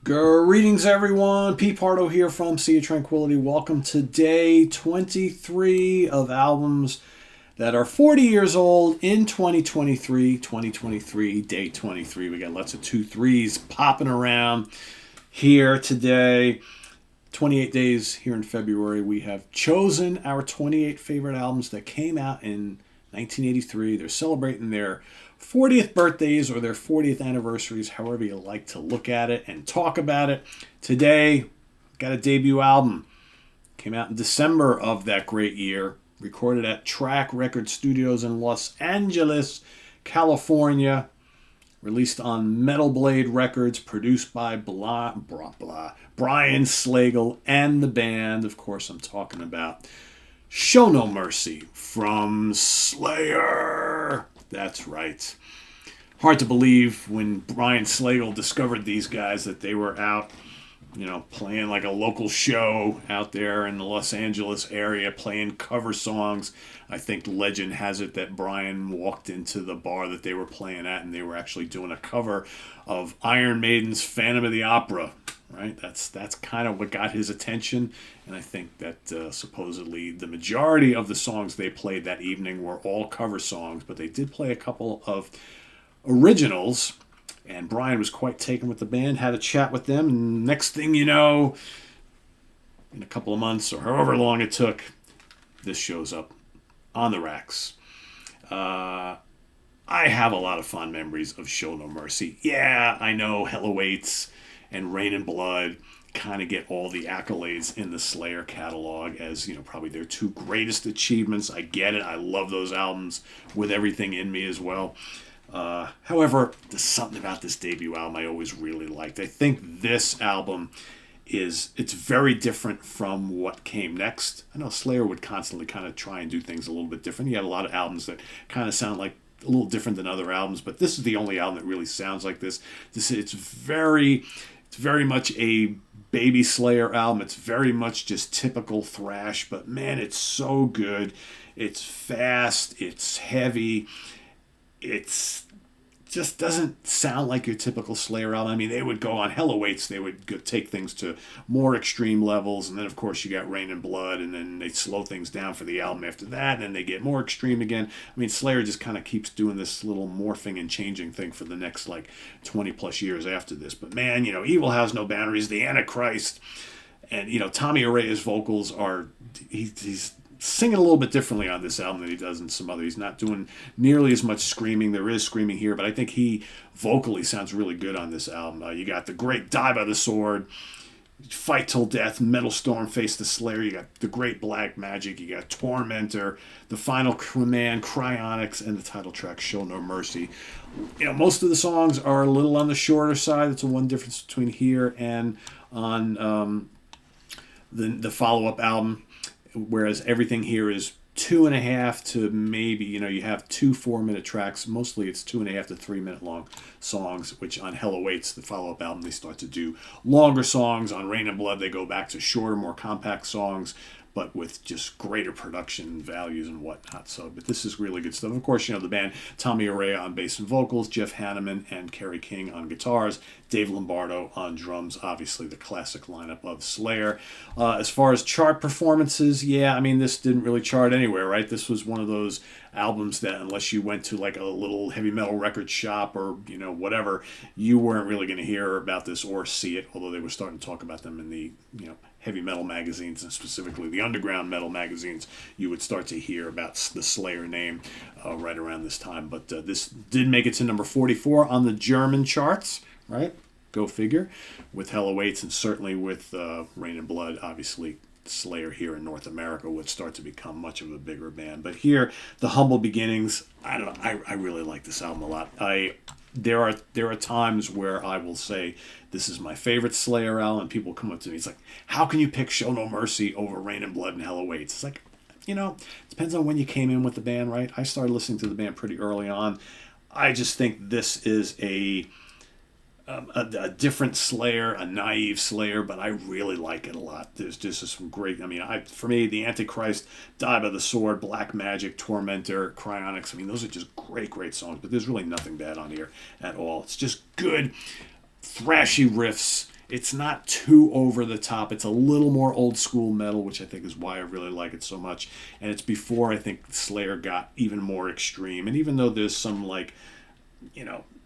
Greetings, everyone. Pete Pardo here from Sea of Tranquility. Welcome to day 23 of albums that are 40 years old in 2023. 2023, day 23. We got lots of 2 3s popping around here today. 28 days here in February. We have chosen our 28 favorite albums that came out in 1983. They're celebrating their 40th birthdays or their 40th anniversaries, however you like to look at it and talk about it. Today, got a debut album. Came out in December of that great year. Recorded at Track Record Studios in Los Angeles, California. Released on Metal Blade Records, produced by Brian Slagle and the band. Of course, I'm talking about Show No Mercy from Slayer. That's right. Hard to believe when Brian Slagle discovered these guys that they were out, playing like a local show out there in the Los Angeles area, playing cover songs. I think legend has it that Brian walked into the bar that they were playing at and they were actually doing a cover of Iron Maiden's Phantom of the Opera. Right, that's kind of what got his attention, and I think that supposedly the majority of the songs they played that evening were all cover songs, but they did play a couple of originals, and Brian was quite taken with the band, had a chat with them, and next thing you know, in a couple of months or however long it took, this shows up on the racks. I have a lot of fond memories of Show No Mercy. Yeah, I know Hell Awaits and Rain and Blood kind of get all the accolades in the Slayer catalog as, probably their two greatest achievements. I get it. I love those albums with everything in me as well. However, there's something about this debut album I always really liked. I think this album it's very different from what came next. I know Slayer would constantly kind of try and do things a little bit different. You had a lot of albums that kind of sound like a little different than other albums, but this is the only album that really sounds like this. It's very much a baby Slayer album. It's very much just typical thrash, but man, it's so good. It's fast, it's heavy, it's just doesn't sound like your typical Slayer album. I mean, they would go on Hell Awaits, they would take things to more extreme levels, and then of course you got Rain and Blood, and then they slow things down for the album after that, and then they get more extreme again. I mean, Slayer just kind of keeps doing this little morphing and changing thing for the next 20 plus years after this. But man, Evil Has No Boundaries, The Antichrist, and Tommy Araya's vocals are he's singing a little bit differently on this album than he does in some other. He's not doing nearly as much screaming. There is screaming here, but I think he vocally sounds really good on this album. You got the great Die by the Sword, Fight Till Death, Metal Storm, Face the Slayer. You got the great Black Magic. You got Tormentor, The Final Command, Cryonics, and the title track Show No Mercy. Most of the songs are a little on the shorter side. That's the one difference between here and on the follow-up album. Whereas everything here is 2.5 to maybe, you have 2 4-minute tracks. Mostly it's 2.5 to 3-minute long songs, which on Hell Awaits, the follow-up album, they start to do longer songs. On Rain and Blood, they go back to shorter, more compact songs, but with just greater production values and whatnot. But this is really good stuff. Of course, the band, Tommy Araya on bass and vocals, Jeff Hanneman and Kerry King on guitars, Dave Lombardo on drums, obviously the classic lineup of Slayer. As far as chart performances, this didn't really chart anywhere, right? This was one of those albums that unless you went to a little heavy metal record shop or, whatever, you weren't really going to hear about this or see it, although they were starting to talk about them in the, heavy metal magazines, and specifically the underground metal magazines. You would start to hear about the Slayer name right around this time. But this did make it to number 44 on the German charts, right? Go figure. With Hell Awaits and certainly with Rain and Blood, obviously Slayer here in North America would start to become much of a bigger band. But here, the humble beginnings, I don't know, I really like this album a lot. There are times where I will say this is my favorite Slayer album, and people come up to me, it's like, how can you pick Show No Mercy over Rain and Blood and Hell Awaits? It's like, depends on when you came in with the band, right? I started listening to the band pretty early on. I just think this is a different Slayer, a naive Slayer, but I really like it a lot. There's just some great, for me, The Antichrist, Die by the Sword, Black Magic, Tormentor, Cryonics, those are just great songs, but there's really nothing bad on here at all. It's just good, thrashy riffs. It's not too over the top. It's a little more old school metal, which I think is why I really like it so much. And it's before I think Slayer got even more extreme. And even though there's some like,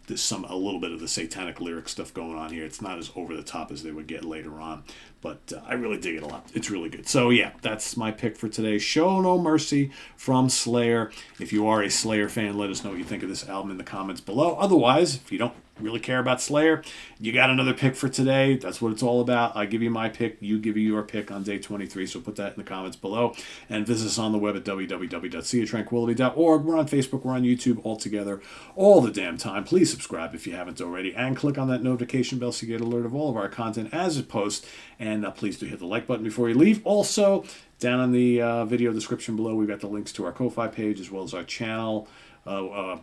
there's a little bit of the satanic lyric stuff going on here. It's not as over the top as they would get later on, but I really dig it a lot. It's really good. So yeah, that's my pick for today. Show No Mercy from Slayer. If you are a Slayer fan, let us know what you think of this album in the comments below. Otherwise, if you don't really care about Slayer, you got another pick for today. That's what it's all about. I give you my pick, you give you your pick on day 23, so put that in the comments below. And visit us on the web at www.seatranquility.org. We're on Facebook, we're on YouTube, all together, all the damn time. Please subscribe if you haven't already, and click on that notification bell so you get alert of all of our content as it posts. And please do hit the like button before you leave. Also, down in the video description below, we've got the links to our Ko-Fi page as well as our channel,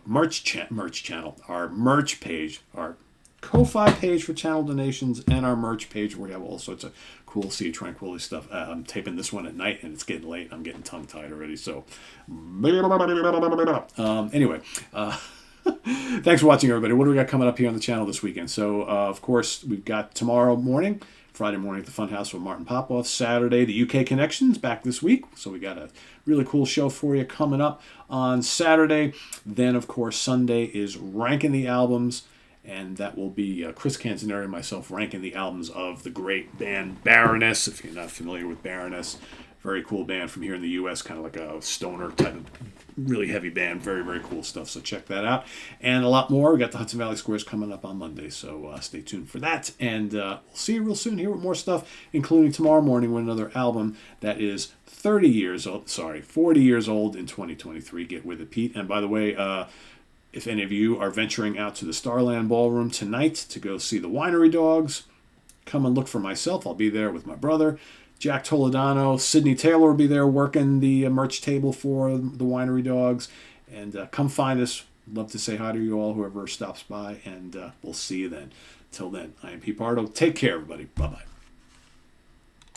merch channel, our merch page, our Ko-Fi page for channel donations, and our merch page where we have all sorts of cool Sea of Tranquility stuff. I'm taping this one at night, and it's getting late. I'm getting tongue-tied already, so anyway. Thanks for watching, everybody. What do we got coming up here on the channel this weekend? So, of course, we've got tomorrow morning, Friday morning at the Funhouse with Martin Popoff. Saturday, the UK Connections back this week. So we got a really cool show for you coming up on Saturday. Then, of course, Sunday is Ranking the Albums. And that will be Chris Canzoneri and myself ranking the albums of the great band Baroness. If you're not familiar with Baroness, very cool band from here in the U.S., kind of like a stoner type of really heavy band. Very, very cool stuff. So check that out. And a lot more. We got the Hudson Valley Squares coming up on Monday. So stay tuned for that. And we'll see you real soon here with more stuff, including tomorrow morning with another album that is 40 years old in 2023. Get with it, Pete. And by the way, if any of you are venturing out to the Starland Ballroom tonight to go see the Winery Dogs, come and look for myself. I'll be there with my brother, Jack Toledano. Sydney Taylor will be there working the merch table for the Winery Dogs. And come find us. Love to say hi to you all, whoever stops by. And we'll see you then. Till then, I am Pete Pardo. Take care, everybody. Bye-bye.